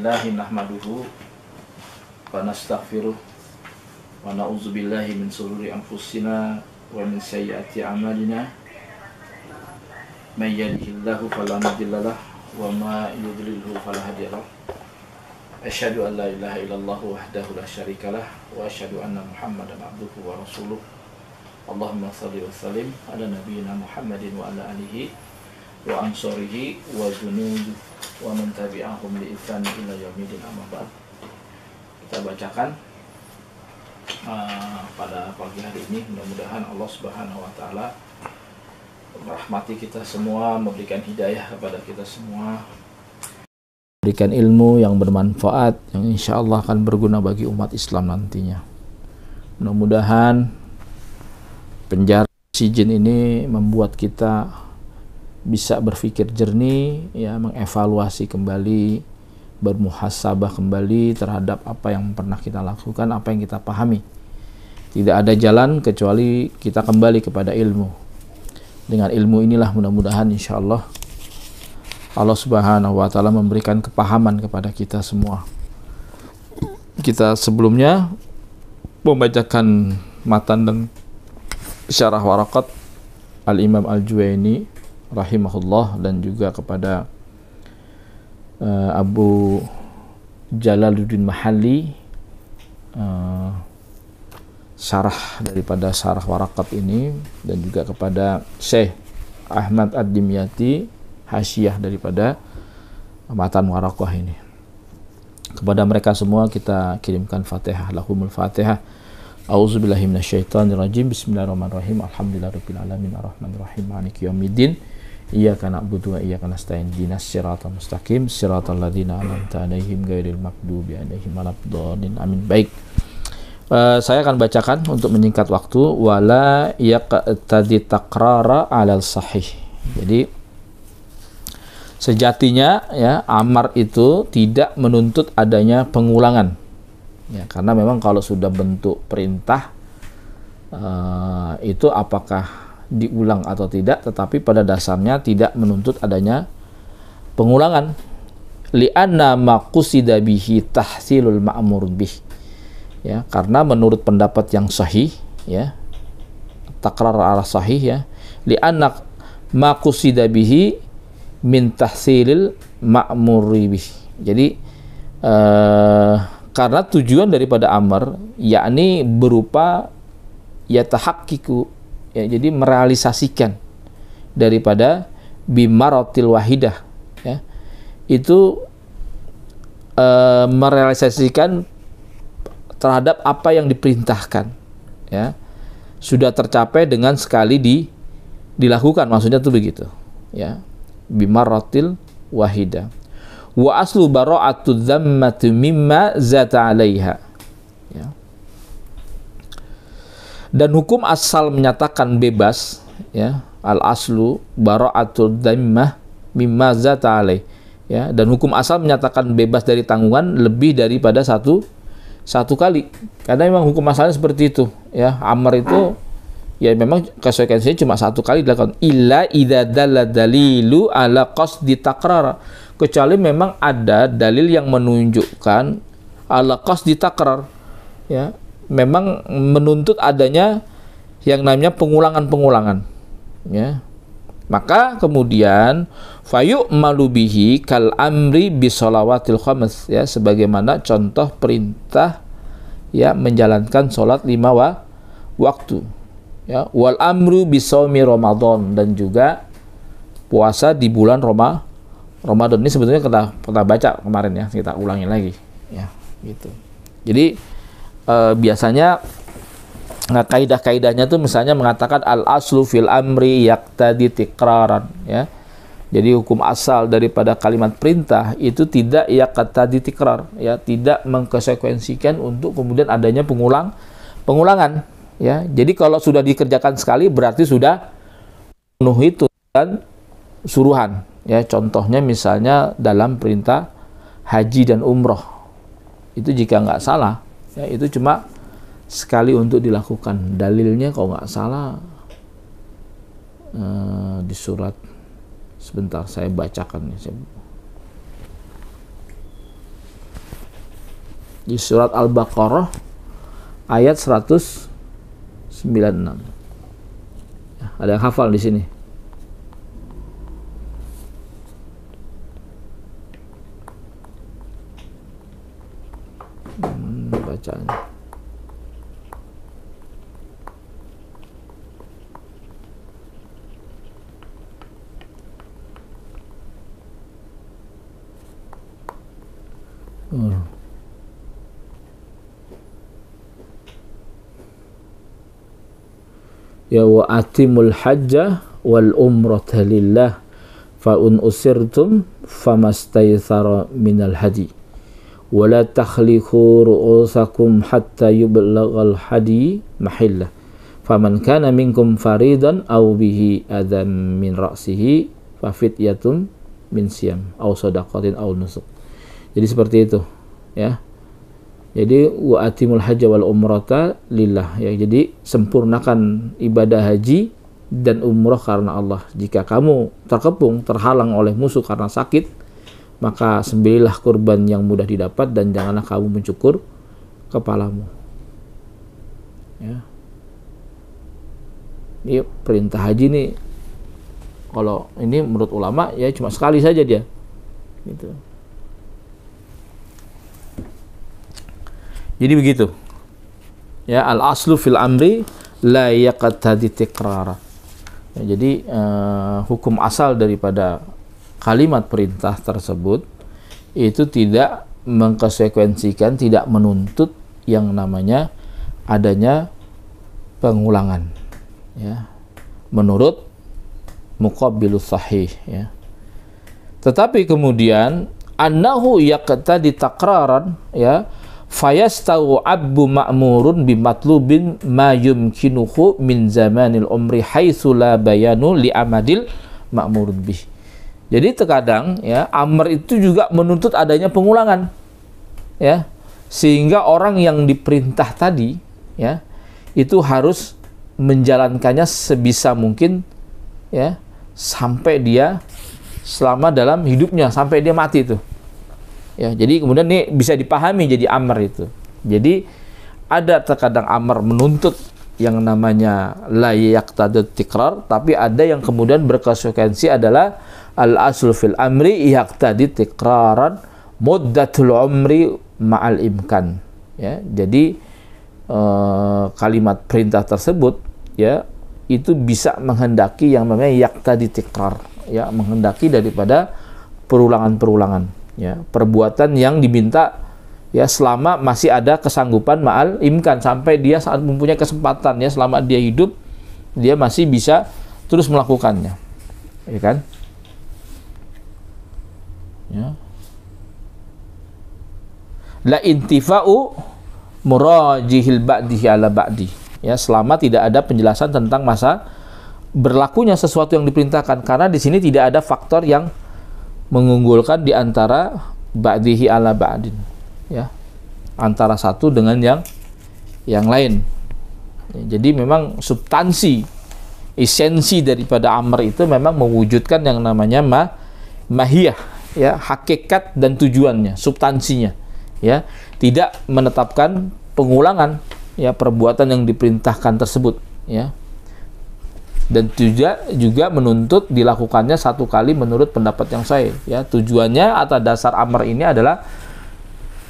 Alhamdulillahi nahmaduhu wa nastaghfiruh wa na'udzu billahi min shururi anfusina wa min sayyiati a'malina may yahdihillahu fala mudhillalah wa ma yudlilhu fala hadiyalah. Asyhadu an la ilaha illallah wahdahu la syarikalah wa asyhadu anna Muhammadan abduhu wa rasuluh. Allahumma shalli wa sallim ala nabiyyina Muhammadin wa ala alihi wa ansorihi wa junuduh wa man tabi'ahum li ihsan ila yaumil amma ba'd. Kita bacakan pada pagi hari ini, mudah-mudahan Allah Subhanahu wa taala merahmati kita semua, memberikan hidayah kepada kita semua, memberikan ilmu yang bermanfaat yang insya Allah akan berguna bagi umat Islam nantinya. Mudah-mudahan penjara oksigen ini membuat kita bisa berpikir jernih, ya, mengevaluasi kembali, bermuhasabah kembali terhadap apa yang pernah kita lakukan, apa yang kita pahami. Tidak ada jalan kecuali kita kembali kepada ilmu. Dengan ilmu inilah mudah-mudahan insya Allah Allah Subhanahu wa taala memberikan kepahaman kepada kita semua. Kita sebelumnya membacakan matan dan syarah warakat Al-Imam Al-Juwaini rahimahullah, dan juga kepada Abu Jalaluddin Mahalli syarah daripada syarah warakat ini, dan juga kepada Syekh Ahmad Ad-Dimyati hasyiah daripada matan warakah ini. Kepada mereka semua kita kirimkan Fatihah, lahumul Fatihah. A'udzubillahi minasyaitonirrajim. Bismillahirrahmanirrahim. Alhamdulillahirabbil alamin arrahmanirrahim maliki yaumiddin. Iyyaka na'budu wa iyyaka nasta'in. Ihdinas siratal mustaqim, siratal ladzina an'amta 'alaihim ghairil maghdubi 'alaihim waladdallin. Amin. Baik. Saya akan bacakan untuk menyingkat waktu. Wala yaqtadi takrara 'alal sahih. Jadi sejatinya, ya, amar itu tidak menuntut adanya pengulangan. Ya, karena memang kalau sudah bentuk perintah itu apakah diulang atau tidak, tetapi pada dasarnya tidak menuntut adanya pengulangan. Li'anna ma qusida bihi tahsilul ma'mur bih. Ya, karena menurut pendapat yang sahih, ya, takrar ala sahih, ya, li'anna ma qusida bihi min tahsilil ma'mur bih. Jadi karena tujuan daripada amar yakni berupa yatahaqqiqu, ya, jadi merealisasikan daripada bimaratil wahidah, ya, itu merealisasikan terhadap apa yang diperintahkan, ya, sudah tercapai dengan sekali dilakukan, maksudnya tuh begitu, ya, bimaratil wahidah. Wa aslu bara'atu dhammati mimma zata 'alaiha, ya. Dan hukum asal menyatakan bebas, ya, al aslu bara'atu dhammah mimma zata 'alaih, ya, dan hukum asal menyatakan bebas dari tanggungan lebih daripada satu kali, karena memang hukum asalnya seperti itu, ya. Amar itu, ya, memang konsekuensinya cuma satu kali dilakukan. Illa idza dalla dalilu ala qasdi takrar, kecuali memang ada dalil yang menunjukkan ala qasdi takrar, ya, memang menuntut adanya yang namanya pengulangan-pengulangan, ya. Maka kemudian fayu'malu bihi kal amri bisolawatil khams, ya, sebagaimana contoh perintah, ya, menjalankan sholat 5 waktu, ya, wal amru bisaumi Ramadan, dan juga puasa di bulan Ramadan. Ini sebetulnya kita baca kemarin, ya, kita ulangi lagi, ya, gitu. Jadi biasanya kaidah-kaidahnya tuh misalnya mengatakan al aslu fil amri yaqtadi tikraran, ya. Jadi hukum asal daripada kalimat perintah itu tidak yaqtadi tikrar, ya, tidak mengkonsekuensikan untuk kemudian adanya pengulangan, ya. Jadi kalau sudah dikerjakan sekali berarti sudah penuhi tuntutan suruhan, ya. Contohnya misalnya dalam perintah haji dan umroh, itu jika nggak salah, ya, itu cuma sekali untuk dilakukan. Dalilnya kalau nggak salah di surat, sebentar saya bacakan nih. di surat Al-Baqarah ayat 196. Ada yang hafal di sini? Bacaan. Ya wa atimul hajjah wal umrata lillah fa un usirtum famastaysara minal hadi wa la takhliqu ru'usakum hatta yublaghal hadi mahillah faman kana minkum faridan aw bihi adam min ra'sihi fa fidyatun min siyam aw shadaqatin aw nusuk. Jadi seperti itu ya. Jadi wa atimul hajja wal umrata lillah ya. Jadi sempurnakan ibadah haji dan umrah karena Allah. Jika kamu terkepung, terhalang oleh musuh karena sakit, maka sembelihlah kurban yang mudah didapat dan janganlah kamu mencukur kepalamu. Ya. Ini perintah haji nih, kalau ini menurut ulama ya cuma sekali saja dia. Gitu. Jadi begitu. Ya, al-aslu fil amri la yaqtadi tikrara. Ya, jadi hukum asal daripada kalimat perintah tersebut itu tidak mengkonsekuensikan, tidak menuntut yang namanya adanya pengulangan. Ya. Menurut muqabbilus sahih ya. Tetapi kemudian annahu yaqtadi takraran ya. Fayastawu abbu ma'murun bimatlubin ma yumkinuhu min zamanil umri haitsu la bayanu li amadil ma'murun bih. Jadi terkadang ya amr itu juga menuntut adanya pengulangan ya, sehingga orang yang diperintah tadi ya itu harus menjalankannya sebisa mungkin ya sampai dia selama dalam hidupnya, sampai dia mati itu. Ya, jadi kemudian ini bisa dipahami jadi amr itu. Jadi ada terkadang amr menuntut yang namanya la yaqtadut tikrar, tapi ada yang kemudian berkonsekuensi adalah al-aslu fil amri yaqtadi tikraran muddatul umri ma'al imkan. Ya, jadi kalimat perintah tersebut ya itu bisa menghendaki yang namanya yaqtadi tikrar, ya menghendaki daripada perulangan-perulangan. Ya, perbuatan yang diminta ya selama masih ada kesanggupan ma'al imkan, sampai dia saat mempunyai kesempatan ya selama dia hidup dia masih bisa terus melakukannya, ya kan? Ya. La intifa'u murajihil ba'dihi ala ba'di. Ya, selama tidak ada penjelasan tentang masa berlakunya sesuatu yang diperintahkan, karena di sini tidak ada faktor yang mengunggulkan di antara ba'dihi ala ba'din ya, antara satu dengan yang lain ya, jadi memang substansi esensi daripada amr itu memang mewujudkan yang namanya mahiyah ya, hakikat dan tujuannya, substansinya ya, tidak menetapkan pengulangan ya perbuatan yang diperintahkan tersebut ya. Dan juga menuntut dilakukannya satu kali menurut pendapat yang sahih ya. Tujuannya atas dasar amr ini adalah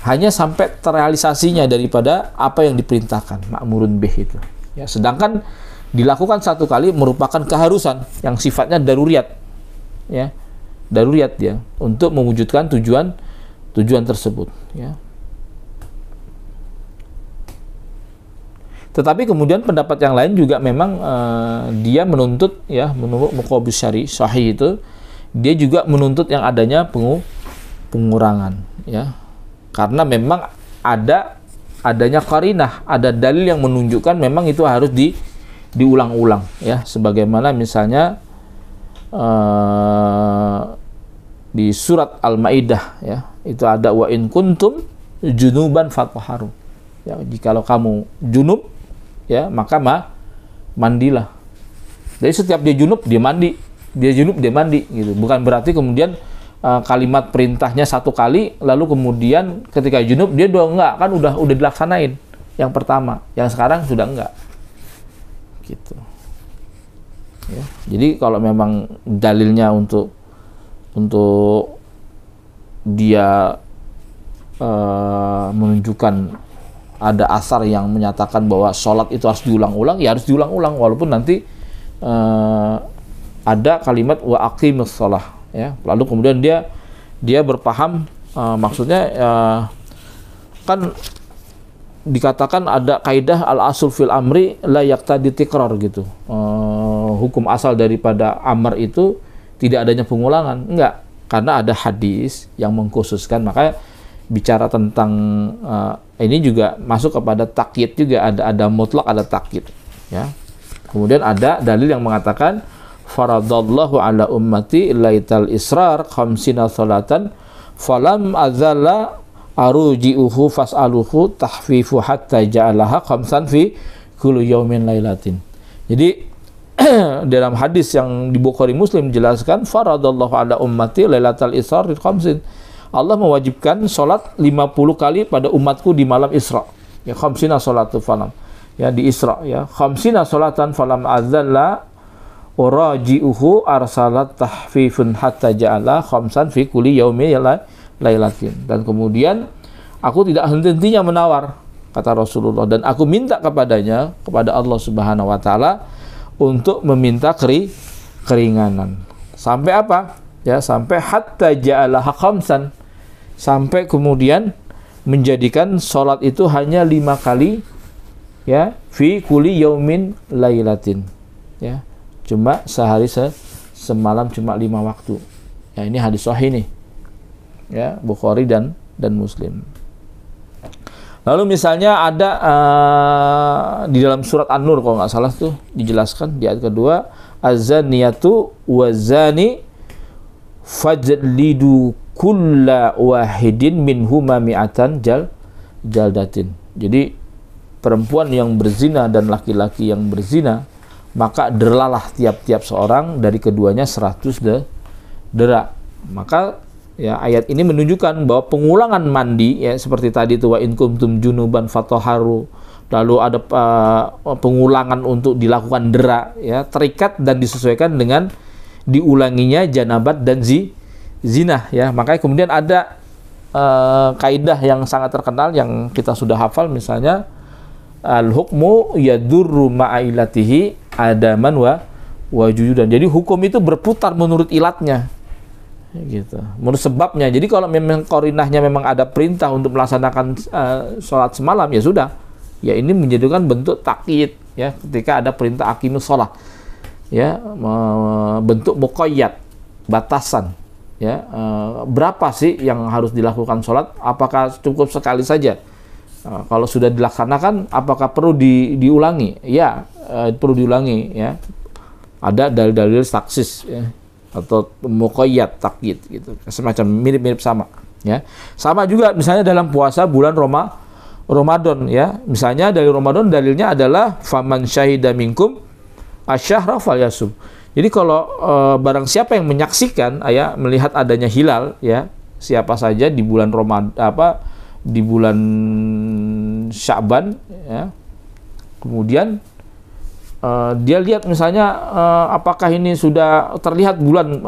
hanya sampai terrealisasinya daripada apa yang diperintahkan ma'murun bih itu ya. Sedangkan dilakukan satu kali merupakan keharusan yang sifatnya daruriyat ya, daruriyat ya, untuk mewujudkan tujuan tersebut ya. Tetapi kemudian pendapat yang lain juga memang dia menuntut ya, menurut muqabbil syari sahih itu dia juga menuntut yang adanya pengurangan ya, karena memang adanya qarinah, ada dalil yang menunjukkan memang itu harus diulang-ulang ya, sebagaimana misalnya di surat Al-Maidah ya, itu ada wa in kuntum junuban fatahharu ya, jikalau kamu junub ya maka mandilah. Jadi setiap dia junub dia mandi, dia junub dia mandi gitu. Bukan berarti kemudian kalimat perintahnya satu kali, lalu kemudian ketika junub dia enggak, kan udah dilaksanain yang pertama, yang sekarang sudah enggak, gitu. Ya, jadi kalau memang dalilnya untuk dia menunjukkan ada asar yang menyatakan bahwa sholat itu harus diulang-ulang, ya harus diulang-ulang, walaupun nanti ada kalimat wa aqimus shalah, ya. Lalu kemudian dia berpaham, maksudnya kan dikatakan ada kaidah al-asul fil amri la yaqtadi tikrar gitu. Hukum asal daripada amr itu tidak adanya pengulangan, enggak, karena ada hadis yang mengkhususkan. Makanya bicara tentang ini juga masuk kepada takyid juga, ada mutlak, ada takyid, ya. Kemudian ada dalil yang mengatakan faradallahu ala ummati laital israr khamsina salatan falam azalla aruji'uhu fas'aluhu tahfifu hatta ja'alaha khamsan fi kulli yaumin lailatin. Jadi dalam hadis yang di Bukhari Muslim dijelaskan faradallahu ala ummati lailatal israr khamsin, Allah mewajibkan sholat 50 kali pada umatku di malam Isra. Ya, khamsina sholatu falam. Ya, di Isra, ya. Khamsina sholatan falam azalla uraji'uhu arsalat tahfifun hatta ja'ala khamsan fi kulli yaumi lailatin. Dan kemudian aku tidak henti-hentinya menawar, kata Rasulullah, dan aku minta kepada Allah Subhanahu wa taala untuk meminta keringanan. Sampai apa? Ya, sampai hatta ja'ala khamsan, sampai kemudian menjadikan sholat itu hanya 5 kali, ya, fi kulli yaumin lailatin, ya, cuma sehari semalam, cuma 5 waktu. Ya, ini hadis sahih nih, ya, Bukhari dan Muslim. Lalu misalnya ada di dalam surat An-Nur kalau nggak salah tuh dijelaskan di ayat kedua, az-zaniyatu waz-zani fajlidu kulla wahidin minhuma mi'atan jaldatin. Jadi perempuan yang berzina dan laki-laki yang berzina, maka deralah tiap-tiap seorang dari keduanya 100 dera. Maka ya, ayat ini menunjukkan bahwa pengulangan mandi, ya, seperti tadi itu wa in kuntum junuban fatahharu, lalu ada pengulangan untuk dilakukan dera, ya, terikat dan disesuaikan dengan diulanginya janabat dan zina, ya. Makanya kemudian ada kaidah yang sangat terkenal yang kita sudah hafal, misalnya al-hukmu yadurru ma'ilatihi adaman wa wujudan. Jadi hukum itu berputar menurut ilatnya, gitu, menurut sebabnya. Jadi kalau memang korinahnya memang ada perintah untuk melaksanakan sholat semalam, ya sudah, ya ini menjadikan bentuk takyid, ya, ketika ada perintah aqimus shalah, ya, bentuk muqayyad, batasan, ya, berapa sih yang harus dilakukan sholat, apakah cukup sekali saja, kalau sudah dilaksanakan apakah perlu diulangi, ya, perlu diulangi, ya, ada dalil-dalil taksis, ya, atau muqayyad, takyid, gitu, semacam mirip-mirip sama, ya. Sama juga misalnya dalam puasa bulan Ramadan, ya, misalnya dari Ramadan dalilnya adalah faman syahida minkum asyahra falyasum. Jadi kalau barang siapa yang menyaksikan, ya, melihat adanya hilal, ya, siapa saja di bulan di bulan Sya'ban, ya, kemudian dia lihat misalnya apakah ini sudah terlihat bulan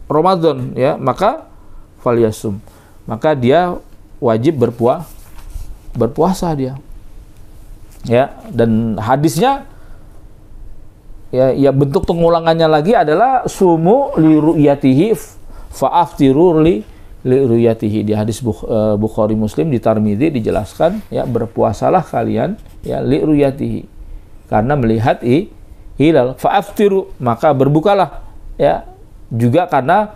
Ramadan, ya, maka falyasum, maka dia wajib berpuasa dia, ya. Dan hadisnya, ya, bentuk pengulangannya lagi adalah sumu li ru'yatihi fa'aftiru li ru'yatihi. Di hadis Bukhari Muslim, di Tirmidzi dijelaskan, ya, berpuasalah kalian, ya, li ru'yatihi, karena melihat hilal, fa'aftiru, maka berbukalah, ya, juga karena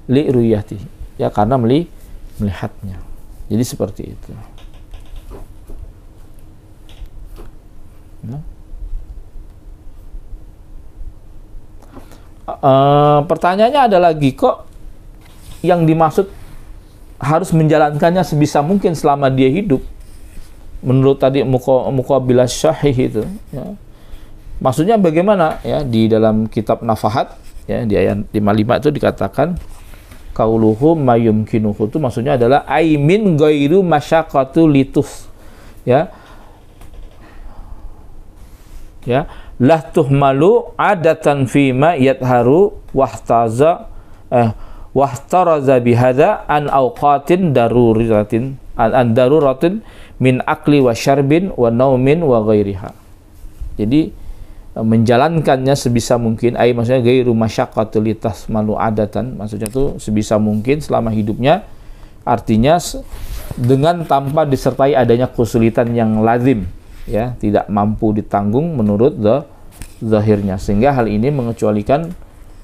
li ru'yatihi, ya, karena melihatnya. Jadi seperti itu. Nah. Pertanyaannya ada lagi, kok yang dimaksud harus menjalankannya sebisa mungkin selama dia hidup, menurut tadi muqabilah syahih itu, ya. Maksudnya bagaimana, ya, di dalam kitab Nafahat, ya, di ayat 55 itu dikatakan qauluhu mayumkinuhu, itu maksudnya adalah aimin ghairu masyaqqatu litus, ya lah tuhmalu adatan fima yadharu wahtaraza bihadza an awqatin daruratin an daruratin min akli wa syarbin wa naumin wa ghairiha. Jadi menjalankannya sebisa mungkin, maksudnya ghairu masyaqqatul litasmalu adatan, maksudnya itu sebisa mungkin selama hidupnya, artinya dengan tanpa disertai adanya kesulitan yang lazim, ya, tidak mampu ditanggung menurut zahirnya, sehingga hal ini mengecualikan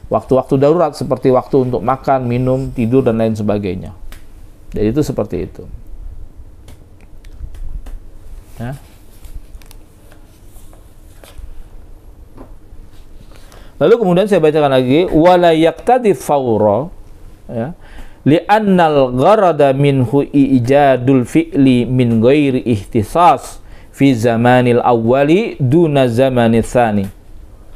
waktu-waktu darurat seperti waktu untuk makan, minum, tidur dan lain sebagainya. Jadi itu seperti itu, ya. Lalu kemudian saya bacakan lagi, wala yaqtadi fawra, ya, li'annal gharada minhu ijadul fi'li min ghairi ihtisas fi zamanil awwali duna zamanil tsani,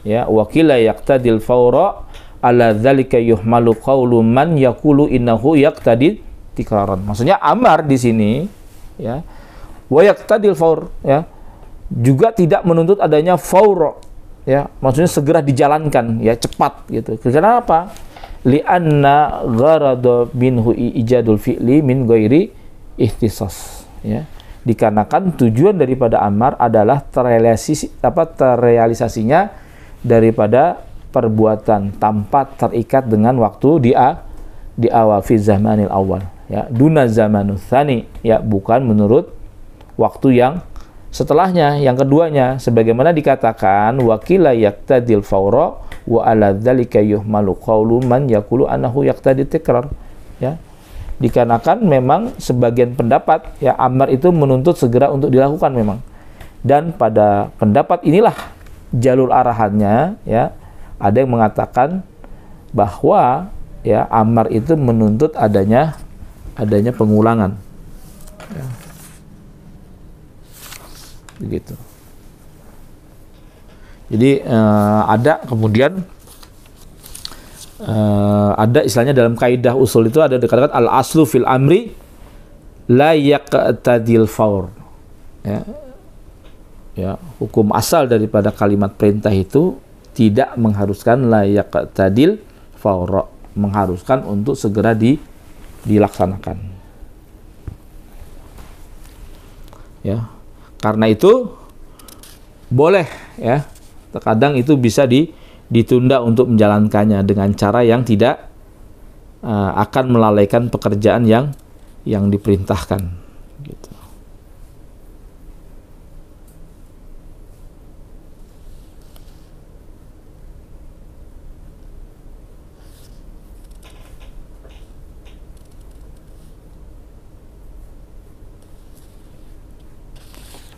ya, wa kila yaqtadil fawra ala dzalika yuhmalu qawlu man yaqulu innahu yaqtadi tikraran. Maksudnya amar di sini, ya, wa yaqtadil fawr, ya, juga tidak menuntut adanya fawra, ya, maksudnya segera dijalankan, ya, cepat gitu. Kenapa? Li'anna gharada minhu ijadul fi'li min ghairi ihtisas, ya. Dikarenakan tujuan daripada amar adalah terrealisasinya daripada perbuatan tanpa terikat dengan waktu di awal fi zamanil awal, ya, duna zamanul tsani, ya, bukan menurut waktu yang setelahnya, yang keduanya, sebagaimana dikatakan wakila yaqtadil fawra wa ala dzalika yuhmalu qawlu man yaqulu annahu yaqtadi tikrar, ya. Dikarenakan memang sebagian pendapat, ya, amar itu menuntut segera untuk dilakukan memang, dan pada pendapat inilah jalur arahannya, ya, ada yang mengatakan bahwa, ya, amar itu menuntut adanya pengulangan, ya. Begitu. Jadi ada kemudian ada istilahnya dalam kaidah usul itu ada dikatakan al aslu fil amri la yaqtadil fawr, ya, ya, hukum asal daripada kalimat perintah itu tidak mengharuskan la yaqtadil fawr, mengharuskan untuk segera dilaksanakan, ya. Karena itu boleh, ya, terkadang itu bisa ditunda untuk menjalankannya dengan cara yang tidak akan melalaikan pekerjaan yang diperintahkan, gitu.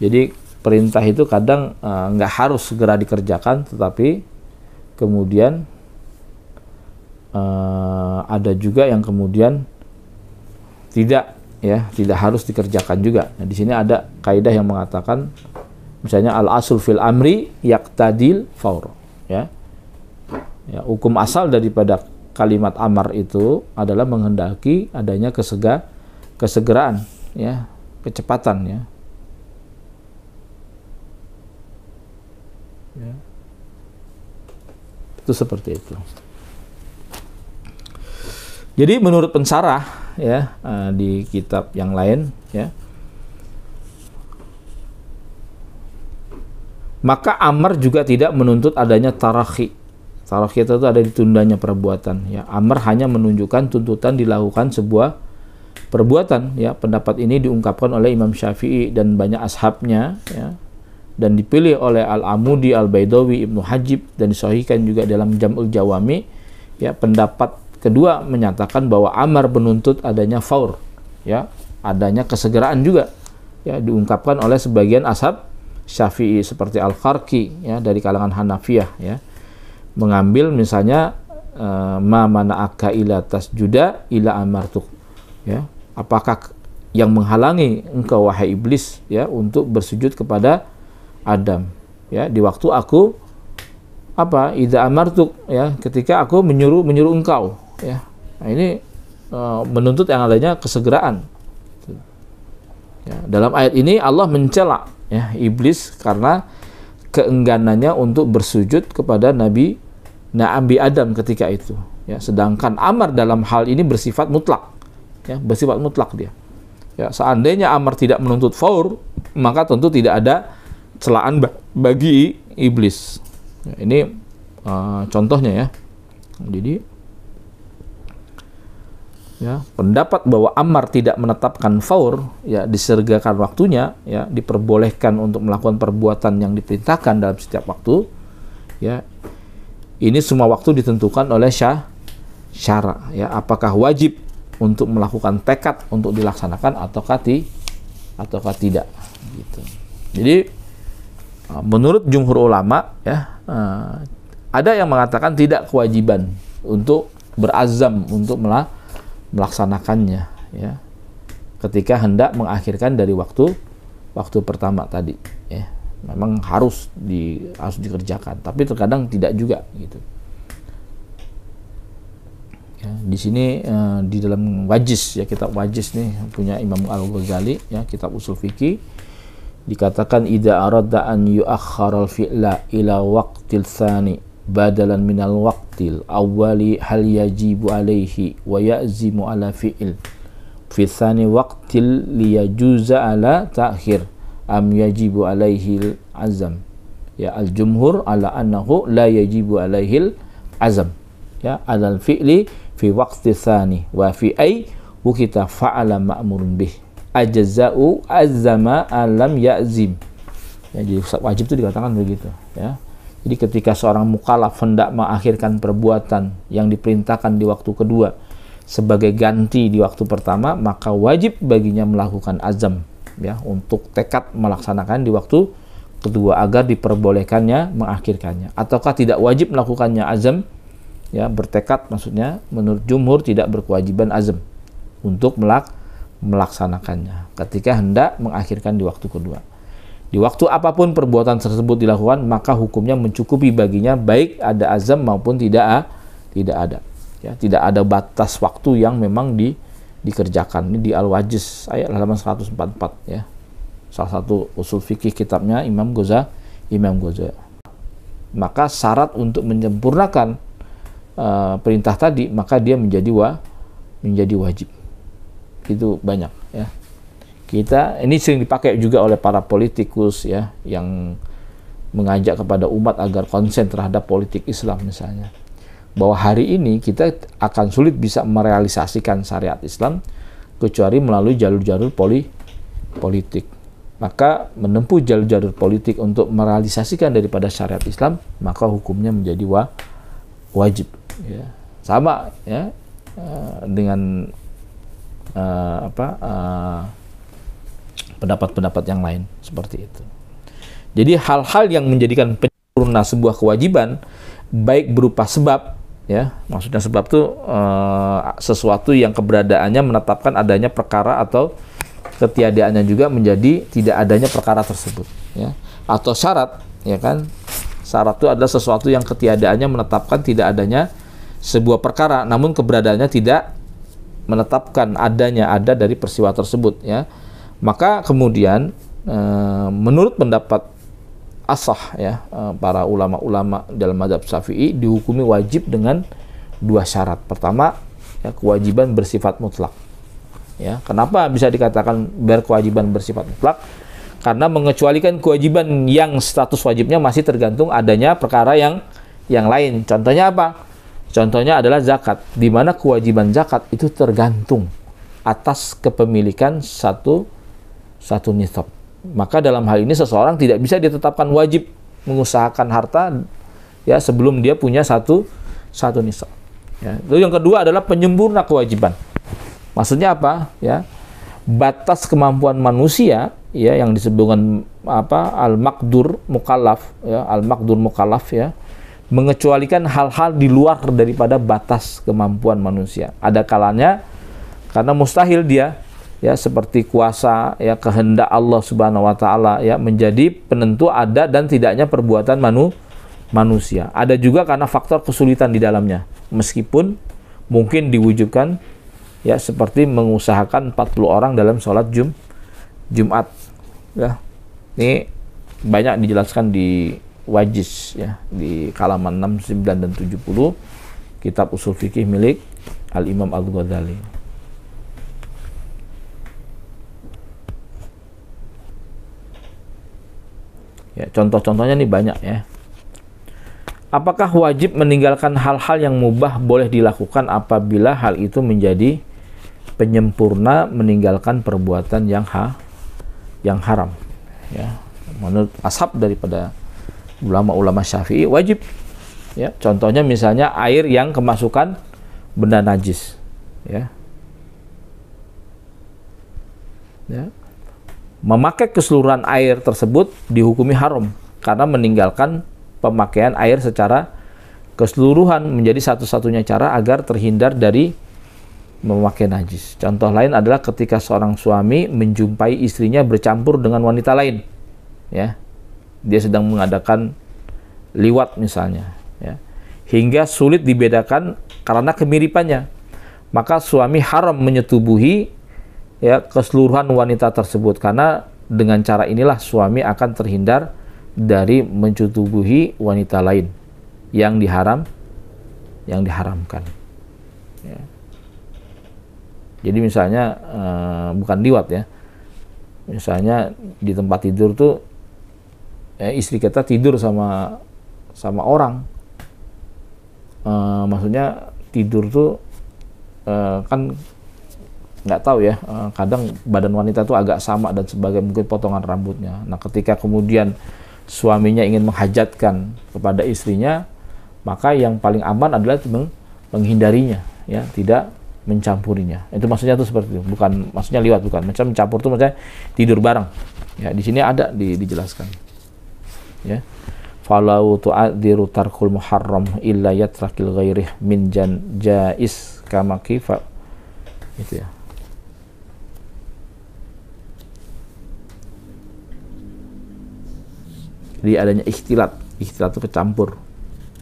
Jadi perintah itu kadang nggak harus segera dikerjakan, tetapi kemudian ada juga yang kemudian tidak harus dikerjakan juga. Nah, di sini ada kaidah yang mengatakan misalnya al asul fil amri yaqtadil fawr, ya. Ya, hukum asal daripada kalimat amar itu adalah menghendaki adanya kesegeraan, ya, kecepatan, ya. Ya. Itu seperti itu. Jadi menurut pensarah, ya, di kitab yang lain, ya, maka amar juga tidak menuntut adanya tarakhi. Tarakhi itu ada ditundanya perbuatan, ya. Amar hanya menunjukkan tuntutan dilakukan sebuah perbuatan, ya. Pendapat ini diungkapkan oleh Imam Syafi'i dan banyak ashabnya, ya, dan dipilih oleh Al-Amudi, Al-Baidawi, Ibnu Hajib, dan disahihkan juga dalam Jam'ul Jawami, ya. Pendapat kedua menyatakan bahwa amar menuntut adanya faur, ya, adanya kesegeraan juga, ya, diungkapkan oleh sebagian ashab Syafi'i seperti Al-Kharqi, ya, dari kalangan Hanafiyah, ya, mengambil misalnya ma mana'aka ila tasjuda ila amartuk, ya, apakah yang menghalangi engkau wahai iblis, ya, untuk bersujud kepada Adam, ya, di waktu aku apa? Idza amartuk, ya, ketika aku menyuruh engkau, ya. Nah, ini menuntut yang adanya kesegeraan. Ya, dalam ayat ini Allah mencela, ya, iblis karena keengganannya untuk bersujud kepada Nabi Adam ketika itu. Ya, sedangkan amar dalam hal ini bersifat mutlak, ya, bersifat mutlak dia. Ya, seandainya amar tidak menuntut faur, maka tentu tidak ada celaan bagi iblis. Ya, ini contohnya, ya. Jadi, ya, pendapat bahwa amar tidak menetapkan faur, ya, disergakan waktunya, ya, diperbolehkan untuk melakukan perbuatan yang diperintahkan dalam setiap waktu, ya, ini semua waktu ditentukan oleh syara, ya, apakah wajib untuk melakukan tekad untuk dilaksanakan ataukah tidak, gitu. Jadi menurut jumhur ulama, ya, ada yang mengatakan tidak kewajiban untuk berazam untuk melaksanakannya, ya, ketika hendak mengakhirkan dari waktu pertama tadi, ya, memang harus dikerjakan, tapi terkadang tidak juga, gitu. Ya, di sini di dalam Wajiz, ya, kitab Wajiz nih punya Imam Al-Ghazali, ya, kitab usul fikih, dikatakan idza arada an yu'akhkhara al-fi'la ila waqtil tsani badalan minal waqtil awwali hal yajibu alaihi wa ya'zimu ala fi'il fi tsani waqtil liyajuza ala ta'khir am yajibu alaihi azam, ya, al-jumhur ala annahu la yajibu alaihi azam, ya, alal fi'li fi waqti tsani wa fi ay wukita fa'ala ma'murun bih ajza'u azama alam ya'zim. Ya, jadi wajib itu dikatakan begitu, ya. Jadi ketika seorang mukallaf hendak mengakhirkan perbuatan yang diperintahkan di waktu kedua sebagai ganti di waktu pertama, maka wajib baginya melakukan azam, ya, untuk tekad melaksanakan di waktu kedua agar diperbolehkannya mengakhirkannya. Ataukah tidak wajib melakukannya azam, ya, bertekad, maksudnya menurut jumhur tidak berkewajiban azam untuk melaksanakannya ketika hendak mengakhirkan di waktu kedua. Di waktu apapun perbuatan tersebut dilakukan, maka hukumnya mencukupi baginya baik ada azam maupun tidak ada. Ya, tidak ada batas waktu yang memang dikerjakan. Ini di Al-Wajiz ayat halaman 144, ya. Salah satu usul fikih kitabnya Imam Ghazali. Maka syarat untuk menyempurnakan perintah tadi, maka dia menjadi wajib. Itu banyak, ya. Ini sering dipakai juga oleh para politikus, ya, yang mengajak kepada umat agar konsen terhadap politik Islam misalnya. Bahwa hari ini kita akan sulit bisa merealisasikan syariat Islam kecuali melalui jalur-jalur politik. Maka menempuh jalur-jalur politik untuk merealisasikan daripada syariat Islam, maka hukumnya menjadi wajib, ya. Sama, ya, dengan pendapat-pendapat yang lain seperti itu. Jadi hal-hal yang menjadikan penyempurna sebuah kewajiban baik berupa sebab, ya, maksudnya sebab itu sesuatu yang keberadaannya menetapkan adanya perkara atau ketiadaannya juga menjadi tidak adanya perkara tersebut, ya, atau syarat, ya kan, syarat itu adalah sesuatu yang ketiadaannya menetapkan tidak adanya sebuah perkara namun keberadaannya tidak menetapkan ada dari peristiwa tersebut, ya. Maka kemudian menurut pendapat asah, ya, para ulama-ulama dalam mazhab Syafi'i dihukumi wajib dengan dua syarat. Pertama, ya, kewajiban bersifat mutlak, ya. Kenapa bisa dikatakan berkewajiban bersifat mutlak? Karena mengecualikan kewajiban yang status wajibnya masih tergantung adanya perkara yang lain. Contohnya apa? Contohnya adalah zakat, di mana kewajiban zakat itu tergantung atas kepemilikan satu nisab. Maka dalam hal ini seseorang tidak bisa ditetapkan wajib mengusahakan harta, ya, sebelum dia punya satu nisab. Ya. Lalu yang kedua adalah penyempurna kewajiban. Maksudnya apa? Ya, batas kemampuan manusia, ya, yang disebutkan al-maqdur mukallaf, ya, al-maqdur mukallaf, ya, mengecualikan hal-hal di luar daripada batas kemampuan manusia. Ada kalanya karena mustahil dia, ya, seperti kuasa, ya, kehendak Allah Subhanahu wa taala, ya, menjadi penentu ada dan tidaknya perbuatan manusia. Ada juga karena faktor kesulitan di dalamnya. Meskipun mungkin diwujudkan ya seperti mengusahakan 40 orang dalam sholat Jumat. Ya. Ini banyak dijelaskan di Wajiz ya, di halaman 69 dan 70 kitab usul fikih milik Al-Imam Al-Ghazali. Ya, contoh-contohnya nih banyak ya. Apakah wajib meninggalkan hal-hal yang mubah boleh dilakukan apabila hal itu menjadi penyempurna meninggalkan perbuatan yang haram? Ya, menurut ashab daripada ulama-ulama Syafi'i wajib. Ya, contohnya misalnya air yang kemasukan benda najis. Ya. Ya. Memakai keseluruhan air tersebut dihukumi haram karena meninggalkan pemakaian air secara keseluruhan menjadi satu-satunya cara agar terhindar dari memakai najis. Contoh lain adalah ketika seorang suami menjumpai istrinya bercampur dengan wanita lain. Ya. Dia sedang mengadakan liwat misalnya, ya, hingga sulit dibedakan karena kemiripannya, maka suami haram menyetubuhi ya keseluruhan wanita tersebut, karena dengan cara inilah suami akan terhindar dari menyetubuhi wanita lain yang diharamkan. Ya. Jadi misalnya bukan liwat ya, misalnya di tempat tidur tuh istri kita tidur sama orang, maksudnya tidur tuh kan nggak tahu ya, kadang badan wanita tuh agak sama dan sebagainya, mungkin potongan rambutnya. Nah, ketika kemudian suaminya ingin menghajatkan kepada istrinya, maka yang paling aman adalah menghindarinya, ya, tidak mencampurinya. Itu maksudnya tuh seperti itu, bukan maksudnya liwat, bukan. Macam mencampur tuh maksudnya tidur bareng. Ya, di sini ada dijelaskan. Ya, falau tu'adziru tarkul muharram illa yatrakil ghairih min jais kama kifa, itu ya. Jadi adanya ikhtilat itu kecampur,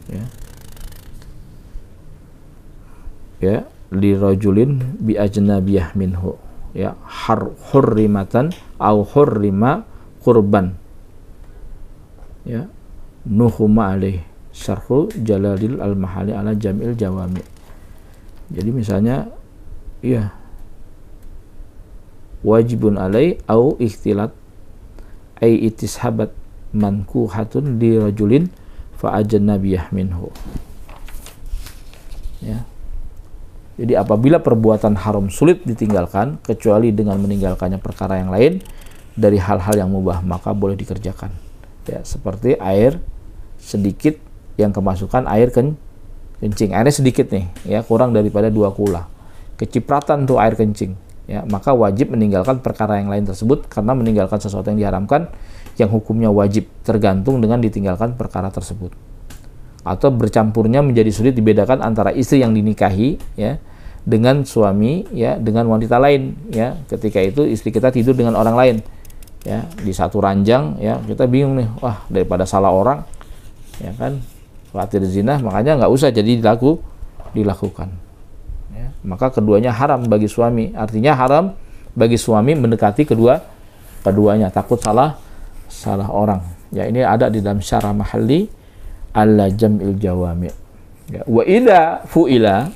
ya, ya, li rajulin bi ajnabiyah minhu, ya, hurrimatan au hurrima qurban, ya, nuhuma alaih syarhu jalalil al-mahali ala jamil jawami. Jadi misalnya ya wajibun alai au ikhtilat ay itishabat mankuhatun li rajulin fa ajnabiyah minhu. Ya. Jadi apabila perbuatan haram sulit ditinggalkan kecuali dengan meninggalkannya perkara yang lain dari hal-hal yang mubah, maka boleh dikerjakan. Ya, seperti air sedikit yang kemasukan air kencing. Airnya sedikit nih, ya, kurang daripada 2 kula. Kecipratan tuh air kencing, ya, maka wajib meninggalkan perkara yang lain tersebut karena meninggalkan sesuatu yang diharamkan yang hukumnya wajib tergantung dengan ditinggalkan perkara tersebut. Atau bercampurnya menjadi sulit dibedakan antara istri yang dinikahi, ya, dengan suami, ya, dengan wanita lain, ya. Ketika itu istri kita tidur dengan orang lain, ya, di satu ranjang, ya, kita bingung nih, wah, daripada salah orang, ya kan, khawatir zina, makanya nggak usah jadi dilakukan, ya. Maka keduanya haram bagi suami, artinya haram bagi suami mendekati keduanya, takut salah orang, ya. Ini ada di dalam syarah mahalli ala jam'il jawami, ya. Wa idza fu'ila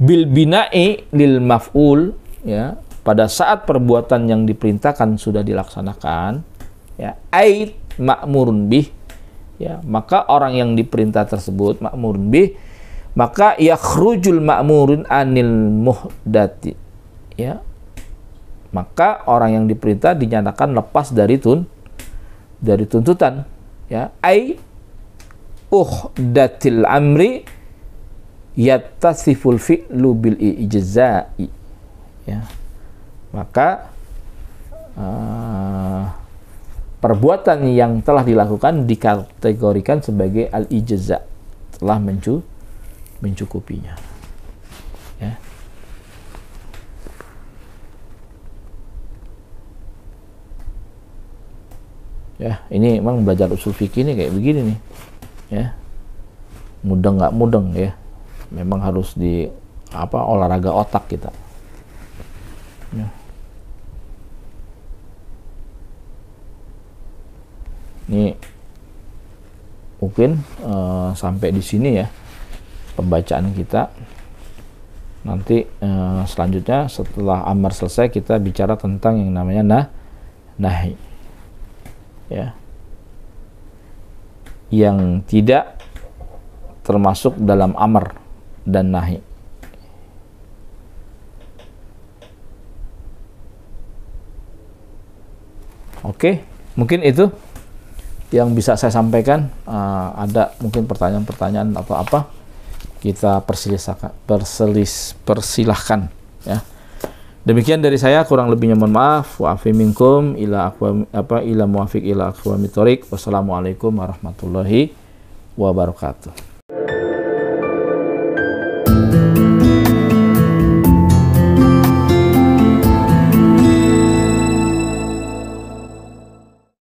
bil bina'i lil maf'ul, ya, pada saat perbuatan yang diperintahkan sudah dilaksanakan, ya, ait ma'murun bih, ya, maka orang yang diperintah tersebut ma'murun bih, maka yakhrujul ma'murun anil muhdati, ya, maka orang yang diperintah dinyatakan lepas dari tuntutan, ya, ai uhdatil amri yattasiful fi'lu bil ijza'i, ya, maka perbuatan yang telah dilakukan dikategorikan sebagai al-ijza, telah mencukupinya, ya. Ya, ini memang belajar usul fikih ini kayak begini nih. Ya. Mudeng nggak mudeng ya. Memang harus di olahraga otak kita. Ya. Ini mungkin sampai di sini ya pembacaan kita. Nanti selanjutnya setelah amar selesai kita bicara tentang yang namanya nahi. Ya. Yang tidak termasuk dalam amar dan nahi. Oke, mungkin itu yang bisa saya sampaikan. Ada mungkin pertanyaan-pertanyaan atau apa, kita persilahkan ya. Demikian dari saya, kurang lebihnya mohon maaf. Wa afi minkum ila muwafiq ila aqwamit thoriq. Wassalamualaikum warahmatullahi wabarakatuh.